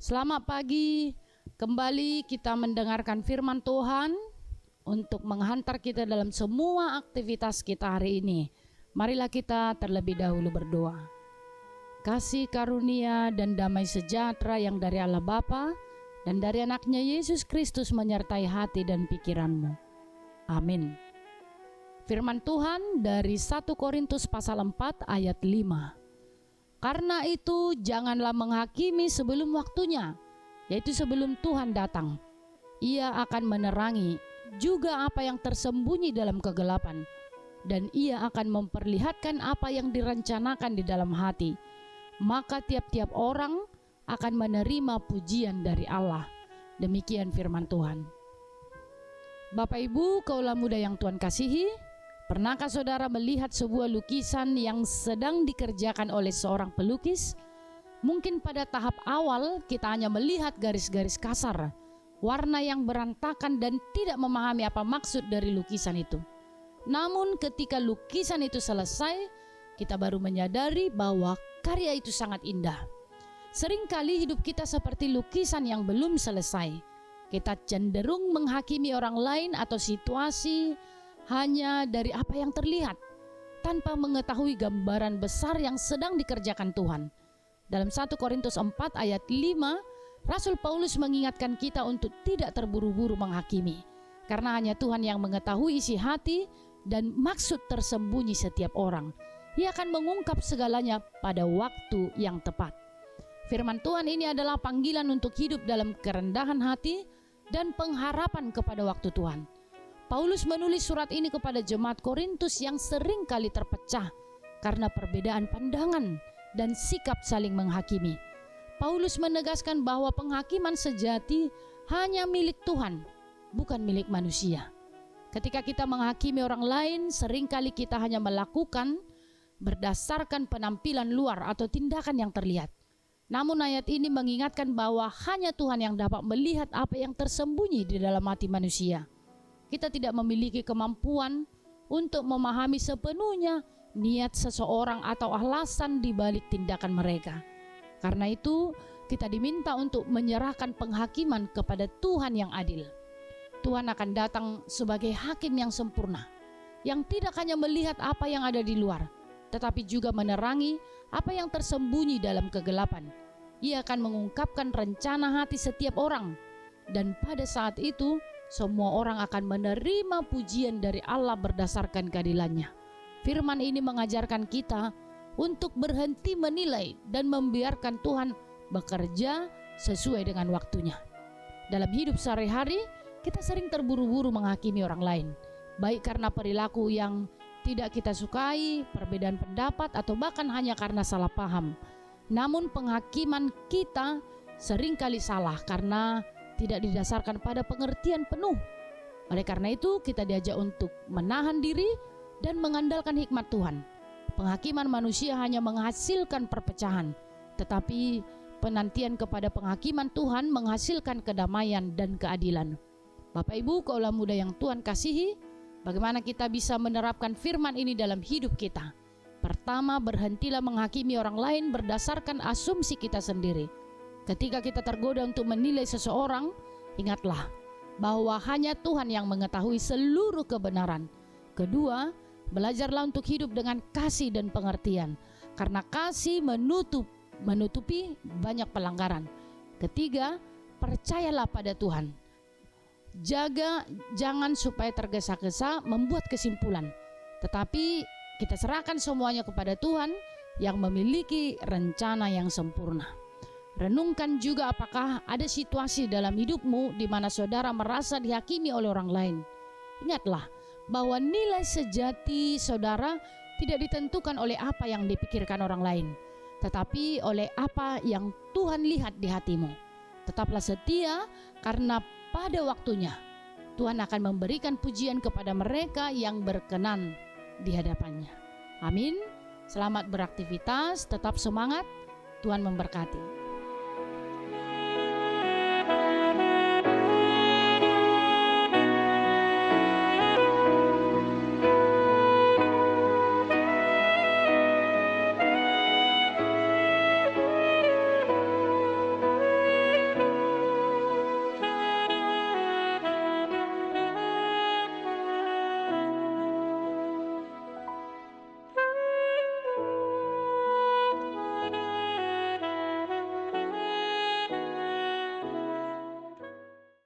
Selamat pagi, kembali kita mendengarkan firman Tuhan untuk menghantar kita dalam semua aktivitas kita hari ini. Marilah kita terlebih dahulu berdoa. Kasih karunia dan damai sejahtera yang dari Allah Bapa dan dari anaknya Yesus Kristus menyertai hati dan pikiranmu. Amin. Firman Tuhan dari 1 Korintus pasal 4 ayat 5. Karena itu janganlah menghakimi sebelum waktunya, yaitu sebelum Tuhan datang. Ia akan menerangi juga apa yang tersembunyi dalam kegelapan, dan ia akan memperlihatkan apa yang direncanakan di dalam hati. Maka tiap-tiap orang akan menerima pujian dari Allah. Demikian firman Tuhan. Bapak Ibu, kaulah muda yang Tuhan kasihi, pernahkah saudara melihat sebuah lukisan yang sedang dikerjakan oleh seorang pelukis? Mungkin pada tahap awal kita hanya melihat garis-garis kasar, warna yang berantakan dan tidak memahami apa maksud dari lukisan itu. Namun ketika lukisan itu selesai, kita baru menyadari bahwa karya itu sangat indah. Seringkali hidup kita seperti lukisan yang belum selesai. Kita cenderung menghakimi orang lain atau situasi hanya dari apa yang terlihat, tanpa mengetahui gambaran besar yang sedang dikerjakan Tuhan. Dalam 1 Korintus 4 ayat 5, Rasul Paulus mengingatkan kita untuk tidak terburu-buru menghakimi, karena hanya Tuhan yang mengetahui isi hati dan maksud tersembunyi setiap orang. Ia akan mengungkap segalanya pada waktu yang tepat. Firman Tuhan ini adalah panggilan untuk hidup dalam kerendahan hati dan pengharapan kepada waktu Tuhan. Paulus menulis surat ini kepada jemaat Korintus yang sering kali terpecah karena perbedaan pandangan dan sikap saling menghakimi. Paulus menegaskan bahwa penghakiman sejati hanya milik Tuhan, bukan milik manusia. Ketika kita menghakimi orang lain, seringkali kita hanya melakukan berdasarkan penampilan luar atau tindakan yang terlihat. Namun ayat ini mengingatkan bahwa hanya Tuhan yang dapat melihat apa yang tersembunyi di dalam hati manusia. Kita tidak memiliki kemampuan untuk memahami sepenuhnya niat seseorang atau alasan di balik tindakan mereka. Karena itu, kita diminta untuk menyerahkan penghakiman kepada Tuhan yang adil. Tuhan akan datang sebagai hakim yang sempurna, yang tidak hanya melihat apa yang ada di luar, tetapi juga menerangi apa yang tersembunyi dalam kegelapan. Ia akan mengungkapkan rencana hati setiap orang, dan pada saat itu, semua orang akan menerima pujian dari Allah berdasarkan keadilannya. Firman ini mengajarkan kita untuk berhenti menilai dan membiarkan Tuhan bekerja sesuai dengan waktunya. Dalam hidup sehari-hari, kita sering terburu-buru menghakimi orang lain, baik karena perilaku yang tidak kita sukai, perbedaan pendapat, atau bahkan hanya karena salah paham. Namun penghakiman kita seringkali salah karena tidak didasarkan pada pengertian penuh. Oleh karena itu, kita diajak untuk menahan diri dan mengandalkan hikmat Tuhan. Penghakiman manusia hanya menghasilkan perpecahan, tetapi penantian kepada penghakiman Tuhan menghasilkan kedamaian dan keadilan. Bapak Ibu, kaulah muda yang Tuhan kasihi, bagaimana kita bisa menerapkan firman ini dalam hidup kita? Pertama, berhentilah menghakimi orang lain berdasarkan asumsi kita sendiri. Ketika kita tergoda untuk menilai seseorang, ingatlah bahwa hanya Tuhan yang mengetahui seluruh kebenaran. Kedua, belajarlah untuk hidup dengan kasih dan pengertian, karena kasih menutupi banyak pelanggaran. Ketiga, percayalah pada Tuhan. Jangan supaya tergesa-gesa membuat kesimpulan, tetapi kita serahkan semuanya kepada Tuhan yang memiliki rencana yang sempurna. Renungkan juga apakah ada situasi dalam hidupmu di mana saudara merasa dihakimi oleh orang lain. Ingatlah bahwa nilai sejati saudara tidak ditentukan oleh apa yang dipikirkan orang lain, tetapi oleh apa yang Tuhan lihat di hatimu. Tetaplah setia, karena pada waktunya Tuhan akan memberikan pujian kepada mereka yang berkenan di hadapannya. Amin. Selamat beraktivitas, tetap semangat. Tuhan memberkati.